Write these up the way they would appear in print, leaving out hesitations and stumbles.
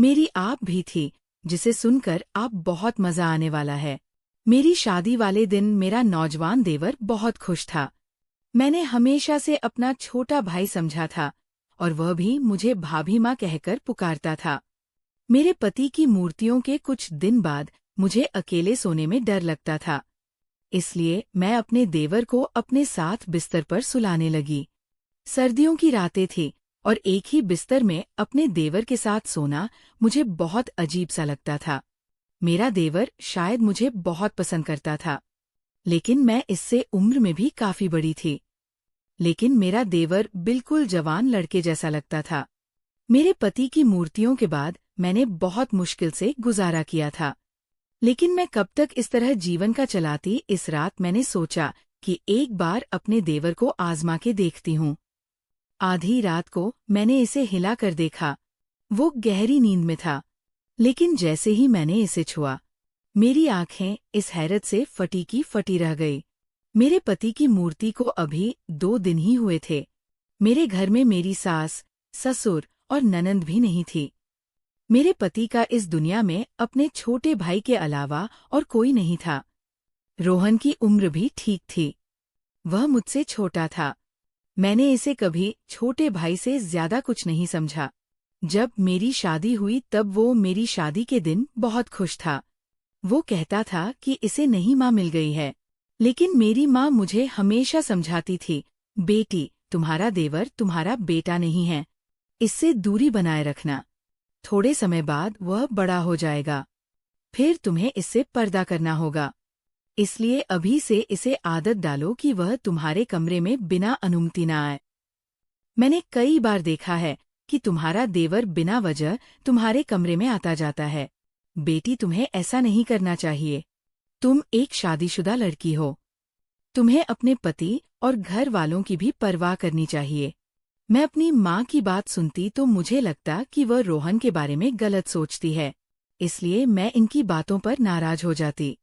मेरी आप भी थी, जिसे सुनकर आप बहुत मजा आने वाला है। मेरी शादी वाले दिन मेरा नौजवान देवर बहुत खुश था। मैंने हमेशा से अपना छोटा भाई समझा था और वह भी मुझे भाभी माँ कहकर पुकारता था। मेरे पति की मूर्तियों के कुछ दिन बाद मुझे अकेले सोने में डर लगता था। इसलिए मैं अपने देवर को अपने साथ बिस्तर पर सुलाने लगी। सर्दियों की रातें थी और एक ही बिस्तर में अपने देवर के साथ सोना मुझे बहुत अजीब सा लगता था। मेरा देवर शायद मुझे बहुत पसंद करता था, लेकिन मैं इससे उम्र में भी काफी बड़ी थी। लेकिन मेरा देवर बिल्कुल जवान लड़के जैसा लगता था। मेरे पति की मूर्तियों के बाद मैंने बहुत मुश्किल से गुजारा किया था। लेकिन मैं कब तक इस तरह जीवन का चलाती, इस रात मैंने सोचा कि एक बार अपने देवर को आजमा के देखती हूँ। आधी रात को मैंने इसे हिला कर देखा। वो गहरी नींद में था, लेकिन जैसे ही मैंने इसे छुआ, मेरी आंखें इस हैरत से फटी की फटी रह गई। मेरे पति की मूर्ति को अभी 2 दिन ही हुए थे। मेरे घर में मेरी सास, ससुर और ननंद भी नहीं थी। मेरे पति का इस दुनिया में अपने छोटे भाई के अलावा और कोई नहीं था। रोहन की उम्र भी ठीक थी। वह मुझसे छोटा था। मैंने इसे कभी छोटे भाई से ज्यादा कुछ नहीं समझा। जब मेरी शादी हुई तब वो मेरी शादी के दिन बहुत खुश था। वो कहता था कि इसे नई माँ मिल गई है। लेकिन मेरी माँ मुझे हमेशा समझाती थी, बेटी, तुम्हारा देवर तुम्हारा बेटा नहीं है। इससे दूरी बनाए रखना। थोड़े समय बाद वह बड़ा हो जाएगा। फिर तुम्हें इससे पर्दा करना होगा। इसलिए अभी से इसे आदत डालो कि वह तुम्हारे कमरे में बिना अनुमति न आए। मैंने कई बार देखा है कि तुम्हारा देवर बिना वजह तुम्हारे कमरे में आता जाता है। बेटी, तुम्हें ऐसा नहीं करना चाहिए। तुम एक शादीशुदा लड़की हो। तुम्हें अपने पति और घर वालों की भी परवाह करनी चाहिए। मैं अपनी माँ की बात सुनती तो मुझे लगता कि वह रोहन के बारे में गलत सोचती है, इसलिए मैं इनकी बातों पर नाराज हो जाती।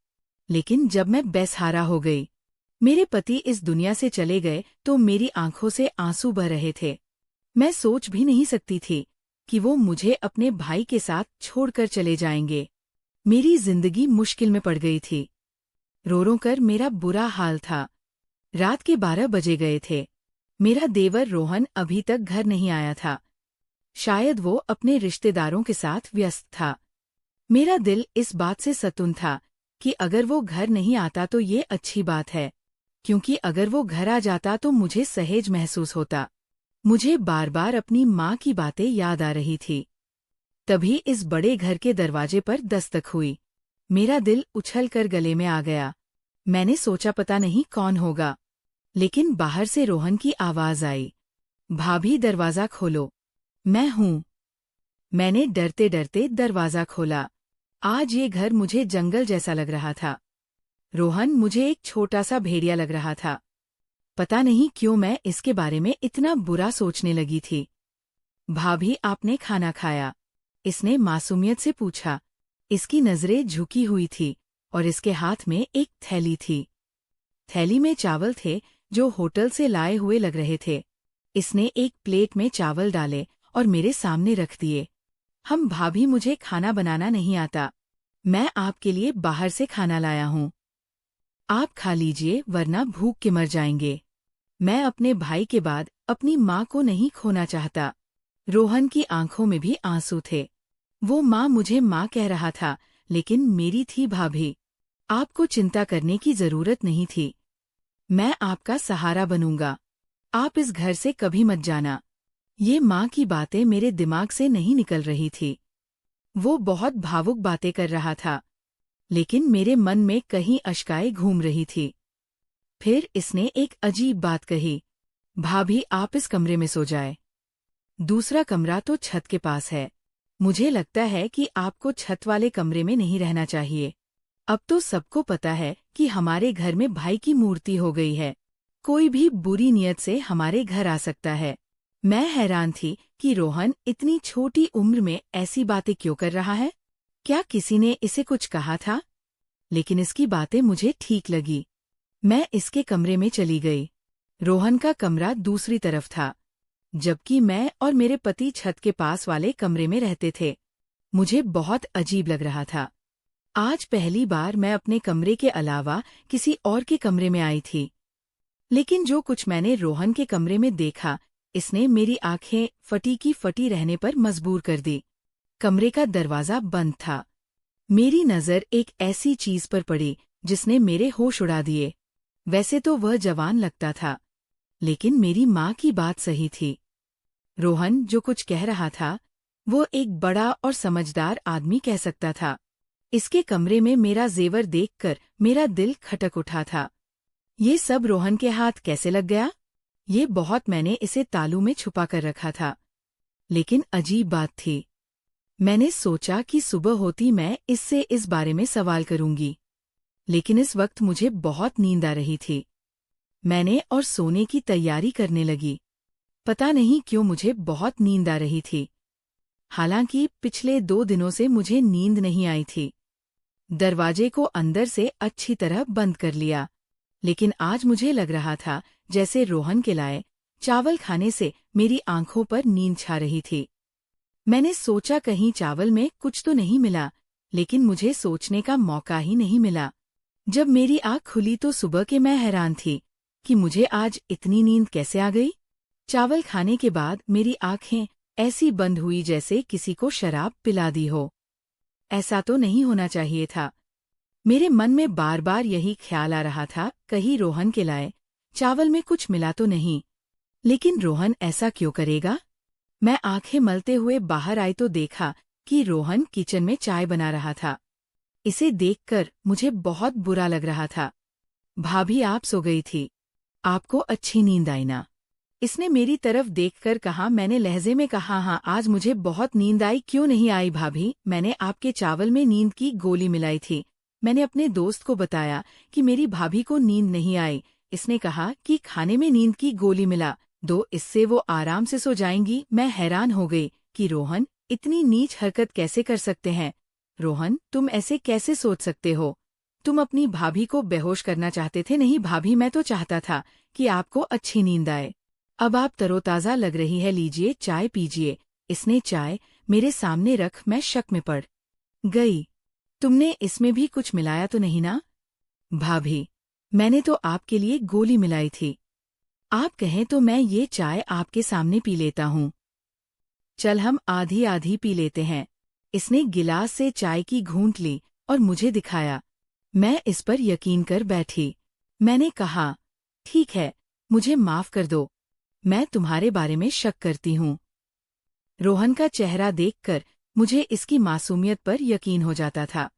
लेकिन जब मैं बेसहारा हो गई, मेरे पति इस दुनिया से चले गए तो मेरी आंखों से आंसू बह रहे थे। मैं सोच भी नहीं सकती थी कि वो मुझे अपने भाई के साथ छोड़कर चले जाएंगे। मेरी जिंदगी मुश्किल में पड़ गई थी। रो रो कर मेरा बुरा हाल था। रात के 12 बजे गए थे। मेरा देवर रोहन अभी तक घर नहीं आया था। शायद वो अपने रिश्तेदारों के साथ व्यस्त था। मेरा दिल इस बात से सतुन था कि अगर वो घर नहीं आता तो ये अच्छी बात है, क्योंकि अगर वो घर आ जाता तो मुझे सहज महसूस होता। मुझे बार बार अपनी माँ की बातें याद आ रही थी। तभी इस बड़े घर के दरवाजे पर दस्तक हुई। मेरा दिल उछल कर गले में आ गया। मैंने सोचा पता नहीं कौन होगा, लेकिन बाहर से रोहन की आवाज आई, भाभी दरवाजा खोलो। मैं हूँ। मैंने डरते डरते दरवाजा खोला। आज ये घर मुझे जंगल जैसा लग रहा था। रोहन मुझे एक छोटा सा भेड़िया लग रहा था। पता नहीं क्यों मैं इसके बारे में इतना बुरा सोचने लगी थी। भाभी, आपने खाना खाया? इसने मासूमियत से पूछा। इसकी नजरें झुकी हुई थी और इसके हाथ में एक थैली थी। थैली में चावल थे जो होटल से लाए हुए लग रहे थे। इसने एक प्लेट में चावल डाले और मेरे सामने रख दिए। भाभी, मुझे खाना बनाना नहीं आता। मैं आपके लिए बाहर से खाना लाया हूँ। आप खा लीजिए वरना भूख के मर जाएंगे। मैं अपने भाई के बाद अपनी माँ को नहीं खोना चाहता। रोहन की आंखों में भी आंसू थे। वो माँ मुझे माँ कह रहा था, लेकिन मेरी थी भाभी। आपको चिंता करने की जरूरत नहीं थी। मैं आपका सहारा बनूंगा। आप इस घर से कभी मत जाना। ये माँ की बातें मेरे दिमाग से नहीं निकल रही थी। वो बहुत भावुक बातें कर रहा था, लेकिन मेरे मन में कहीं अश्काएं घूम रही थी। फिर इसने एक अजीब बात कही, भाभी, आप इस कमरे में सो जाए। दूसरा कमरा तो छत के पास है। मुझे लगता है कि आपको छत वाले कमरे में नहीं रहना चाहिए। अब तो सबको पता है कि हमारे घर में भाई की मूर्ति हो गई है। कोई भी बुरी नियत से हमारे घर आ सकता है। मैं हैरान थी कि रोहन इतनी छोटी उम्र में ऐसी बातें क्यों कर रहा है। क्या किसी ने इसे कुछ कहा था? लेकिन इसकी बातें मुझे ठीक लगी। मैं इसके कमरे में चली गई। रोहन का कमरा दूसरी तरफ था, जबकि मैं और मेरे पति छत के पास वाले कमरे में रहते थे। मुझे बहुत अजीब लग रहा था। आज पहली बार मैं अपने कमरे के अलावा किसी और के कमरे में आई थी। लेकिन जो कुछ मैंने रोहन के कमरे में देखा, इसने मेरी आंखें फटी की फटी रहने पर मजबूर कर दी। कमरे का दरवाजा बंद था। मेरी नज़र एक ऐसी चीज पर पड़ी जिसने मेरे होश उड़ा दिए। वैसे तो वह जवान लगता था, लेकिन मेरी माँ की बात सही थी। रोहन जो कुछ कह रहा था, वो एक बड़ा और समझदार आदमी कह सकता था। इसके कमरे में मेरा जेवर देखकर मेरा दिल खटक उठा था। ये सब रोहन के हाथ कैसे लग गया? ये बहुत मैंने इसे तालू में छुपा कर रखा था। लेकिन अजीब बात थी। मैंने सोचा कि सुबह होती मैं इससे इस बारे में सवाल करूंगी, लेकिन इस वक्त मुझे बहुत नींद आ रही थी। मैंने और सोने की तैयारी करने लगी। पता नहीं क्यों मुझे बहुत नींद आ रही थी। हालांकि पिछले 2 दिनों से मुझे नींद नहीं आई थी। दरवाजे को अंदर से अच्छी तरह बंद कर लिया, लेकिन आज मुझे लग रहा था जैसे रोहन के लाए चावल खाने से मेरी आंखों पर नींद छा रही थी। मैंने सोचा कहीं चावल में कुछ तो नहीं मिला, लेकिन मुझे सोचने का मौका ही नहीं मिला। जब मेरी आँख खुली तो सुबह के मैं हैरान थी कि मुझे आज इतनी नींद कैसे आ गई। चावल खाने के बाद मेरी आँखें ऐसी बंद हुई जैसे किसी को शराब पिला दी हो। ऐसा तो नहीं होना चाहिए था। मेरे मन में बार बार यही ख्याल आ रहा था, कहीं रोहन के लाए चावल में कुछ मिला तो नहीं। लेकिन रोहन ऐसा क्यों करेगा? मैं आंखें मलते हुए बाहर आई तो देखा कि रोहन किचन में चाय बना रहा था। इसे देखकर मुझे बहुत बुरा लग रहा था। भाभी आप सो गई थी, आपको अच्छी नींद आई ना? इसने मेरी तरफ देखकर कहा। मैंने लहजे में कहा, हाँ आज मुझे बहुत नींद आई। क्यों नहीं आई भाभी? मैंने आपके चावल में नींद की गोली मिलाई थी। मैंने अपने दोस्त को बताया कि मेरी भाभी को नींद नहीं आई। इसने कहा कि खाने में नींद की गोली मिला दो, इससे वो आराम से सो जाएंगी। मैं हैरान हो गई कि रोहन इतनी नीच हरकत कैसे कर सकते हैं। रोहन, तुम ऐसे कैसे सोच सकते हो? तुम अपनी भाभी को बेहोश करना चाहते थे। नहीं भाभी, मैं तो चाहता था कि आपको अच्छी नींद आए। अब आप तरोताज़ा लग रही है, लीजिए चाय पीजिए। इसने चाय मेरे सामने रख मैं शक में पड़ गई। तुमने इसमें भी कुछ मिलाया तो नहीं ना? भाभी, मैंने तो आपके लिए गोली मिलाई थी। आप कहें तो मैं ये चाय आपके सामने पी लेता हूँ। चल हम आधी आधी पी लेते हैं। इसने गिलास से चाय की घूंट ली और मुझे दिखाया। मैं इस पर यकीन कर बैठी। मैंने कहा, ठीक है, मुझे माफ कर दो, मैं तुम्हारे बारे में शक करती हूँ। रोहन का चेहरा देखकर मुझे इसकी मासूमियत पर यकीन हो जाता था।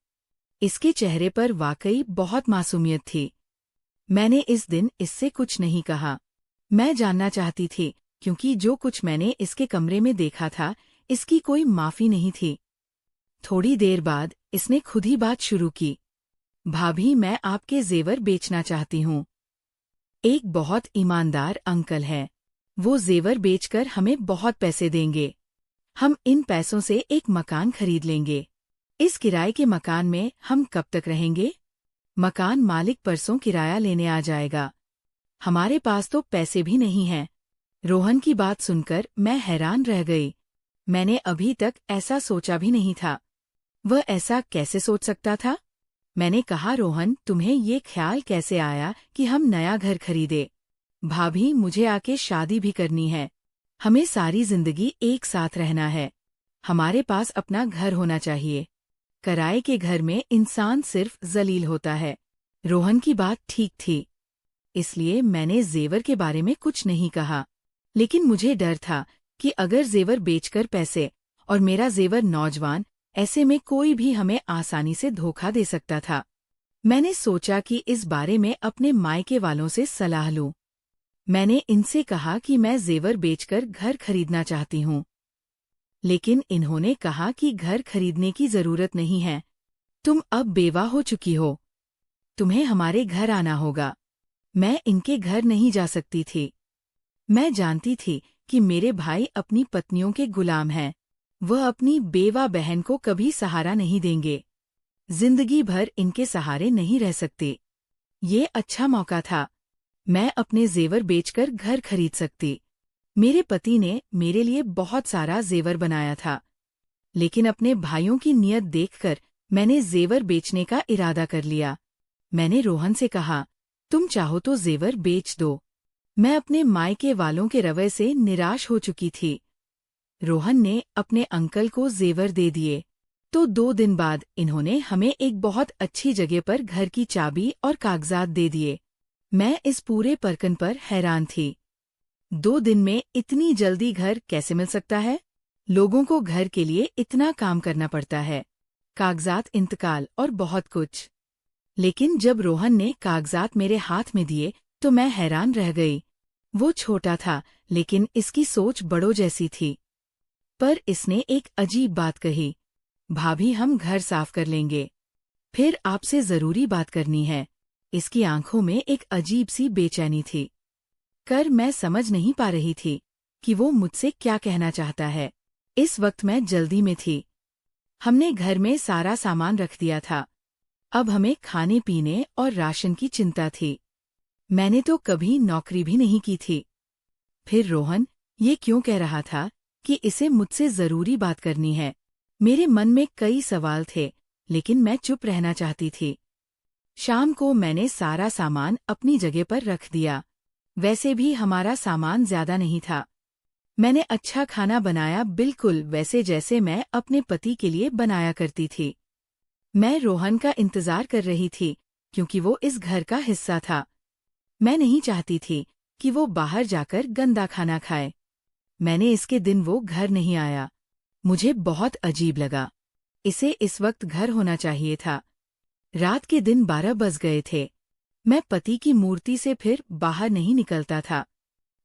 इसके चेहरे पर वाकई बहुत मासूमियत थी। मैंने इस दिन इससे कुछ नहीं कहा। मैं जानना चाहती थी, क्योंकि जो कुछ मैंने इसके कमरे में देखा था, इसकी कोई माफी नहीं थी। थोड़ी देर बाद इसने खुद ही बात शुरू की। भाभी, मैं आपके जेवर बेचना चाहती हूँ। एक बहुत ईमानदार अंकल है, वो जेवर बेचकर हमें बहुत पैसे देंगे। हम इन पैसों से एक मकान खरीद लेंगे। इस किराए के मकान में हम कब तक रहेंगे? मकान मालिक परसों किराया लेने आ जाएगा। हमारे पास तो पैसे भी नहीं हैं। रोहन की बात सुनकर मैं हैरान रह गई। मैंने अभी तक ऐसा सोचा भी नहीं था। वह ऐसा कैसे सोच सकता था? मैंने कहा, रोहन, तुम्हें ये ख्याल कैसे आया कि हम नया घर खरीदे? भाभी, मुझे आके शादी भी करनी है। हमें सारी जिंदगी एक साथ रहना है। हमारे पास अपना घर होना चाहिए। किराए के घर में इंसान सिर्फ जलील होता है। रोहन की बात ठीक थी, इसलिए मैंने जेवर के बारे में कुछ नहीं कहा। लेकिन मुझे डर था कि अगर जेवर बेचकर पैसे और मेरा जेवर नौजवान, ऐसे में कोई भी हमें आसानी से धोखा दे सकता था। मैंने सोचा कि इस बारे में अपने मायके वालों से सलाह लूं। मैंने इनसे कहा कि मैं जेवर बेचकर घर खरीदना चाहती हूँ। लेकिन इन्होंने कहा कि घर खरीदने की जरूरत नहीं है, तुम अब बेवा हो चुकी हो, तुम्हें हमारे घर आना होगा। मैं इनके घर नहीं जा सकती थी। मैं जानती थी कि मेरे भाई अपनी पत्नियों के गुलाम हैं। वह अपनी बेवा बहन को कभी सहारा नहीं देंगे। जिंदगी भर इनके सहारे नहीं रह सकते। ये अच्छा मौका था। मैं अपने जेवर बेचकर घर खरीद सकती। मेरे पति ने मेरे लिए बहुत सारा जेवर बनाया था। लेकिन अपने भाइयों की नीयत देखकर मैंने जेवर बेचने का इरादा कर लिया। मैंने रोहन से कहा, तुम चाहो तो जेवर बेच दो। मैं अपने मायके वालों के रवैये से निराश हो चुकी थी। रोहन ने अपने अंकल को जेवर दे दिए, तो 2 दिन बाद इन्होंने हमें एक बहुत अच्छी जगह पर घर की चाबी और कागजात दे दिए। मैं इस पूरे परकन पर हैरान थी। 2 दिन में इतनी जल्दी घर कैसे मिल सकता है? लोगों को घर के लिए इतना काम करना पड़ता है, कागजात, इंतकाल और बहुत कुछ। लेकिन जब रोहन ने कागजात मेरे हाथ में दिए तो मैं हैरान रह गई। वो छोटा था, लेकिन इसकी सोच बड़ों जैसी थी। पर इसने एक अजीब बात कही, भाभी हम घर साफ कर लेंगे, फिर आपसे जरूरी बात करनी है। इसकी आंखों में एक अजीब सी बेचैनी थी। मैं समझ नहीं पा रही थी कि वो मुझसे क्या कहना चाहता है। इस वक्त मैं जल्दी में थी। हमने घर में सारा सामान रख दिया था। अब हमें खाने पीने और राशन की चिंता थी। मैंने तो कभी नौकरी भी नहीं की थी। फिर रोहन ये क्यों कह रहा था कि इसे मुझसे जरूरी बात करनी है? मेरे मन में कई सवाल थे, लेकिन मैं चुप रहना चाहती थी। शाम को मैंने सारा सामान अपनी जगह पर रख दिया। वैसे भी हमारा सामान ज्यादा नहीं था। मैंने अच्छा खाना बनाया, बिल्कुल वैसे जैसे मैं अपने पति के लिए बनाया करती थी। मैं रोहन का इंतजार कर रही थी, क्योंकि वो इस घर का हिस्सा था। मैं नहीं चाहती थी कि वो बाहर जाकर गंदा खाना खाए। मैंने इसके दिन वो घर नहीं आया। मुझे बहुत अजीब लगा। इसे इस वक्त घर होना चाहिए था। रात के दिन 12 बज गए थे। मैं पति की मूर्ति से फिर बाहर नहीं निकलता था।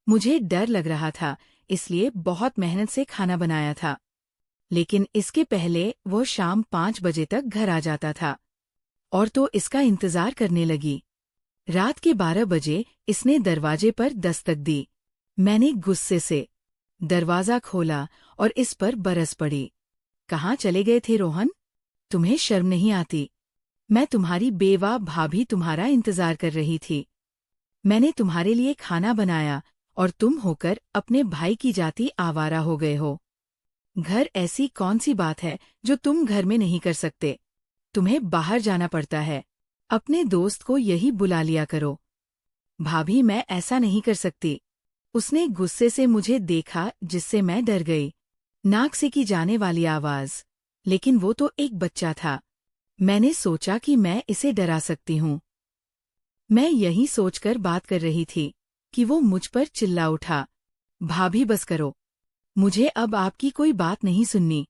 मुझे डर लग रहा था, इसलिए बहुत मेहनत से खाना बनाया था। लेकिन इसके पहले वो शाम 5 बजे तक घर आ जाता था, और तो इसका इंतजार करने लगी। रात के 12 बजे इसने दरवाजे पर दस्तक दी। मैंने गुस्से से दरवाजा खोला और इस पर बरस पड़ी। कहाँ चले गए थे रोहन? तुम्हें शर्म नहीं आती? मैं तुम्हारी बेवा भाभी तुम्हारा इंतजार कर रही थी। मैंने तुम्हारे लिए खाना बनाया और तुम होकर अपने भाई की जाति आवारा हो गए हो। घर ऐसी कौन सी बात है जो तुम घर में नहीं कर सकते? तुम्हें बाहर जाना पड़ता है। अपने दोस्त को यही बुला लिया करो। भाभी मैं ऐसा नहीं कर सकती। उसने गुस्से से मुझे देखा, जिससे मैं डर गई। नाक से की जाने वाली आवाज, लेकिन वो तो एक बच्चा था। मैंने सोचा कि मैं इसे डरा सकती हूँ। मैं यही सोचकर बात कर रही थी कि वो मुझ पर चिल्ला उठा, भाभी बस करो, मुझे अब आपकी कोई बात नहीं सुननी।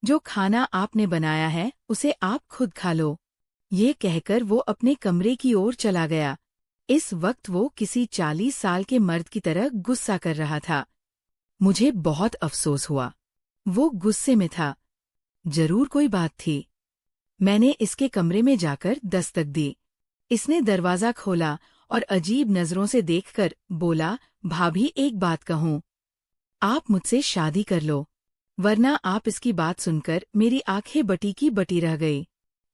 जो खाना आपने बनाया है उसे आप खुद खा लो। ये कहकर वो अपने कमरे की ओर चला गया। इस वक्त वो किसी 40 साल के मर्द की तरह गुस्सा कर रहा था। मुझे बहुत अफसोस हुआ। वो गुस्से में था। जरूर कोई बात थी। मैंने इसके कमरे में जाकर दस्तक दी। इसने दरवाजा खोला और अजीब नजरों से देखकर बोला, भाभी एक बात कहूँ, आप मुझसे शादी कर लो, वरना आप। इसकी बात सुनकर मेरी आंखें बटी की बटी रह गई।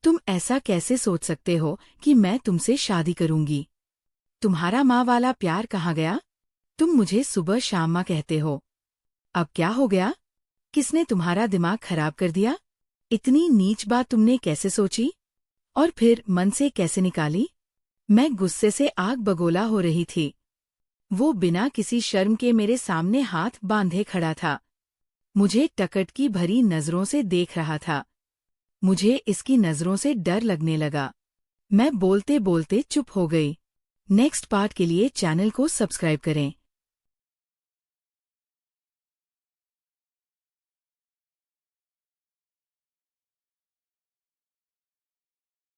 तुम ऐसा कैसे सोच सकते हो कि मैं तुमसे शादी करूंगी? तुम्हारा माँ वाला प्यार कहाँ गया? तुम मुझे सुबह शाम माँ कहते हो। अब क्या हो गया? किसने तुम्हारा दिमाग खराब कर दिया? इतनी नीच बात तुमने कैसे सोची और फिर मन से कैसे निकाली? मैं गुस्से से आग बगोला हो रही थी। वो बिना किसी शर्म के मेरे सामने हाथ बांधे खड़ा था। मुझे टकट की भरी नजरों से देख रहा था। मुझे इसकी नजरों से डर लगने लगा। मैं बोलते बोलते चुप हो गई। नेक्स्ट पार्ट के लिए चैनल को सब्सक्राइब करें।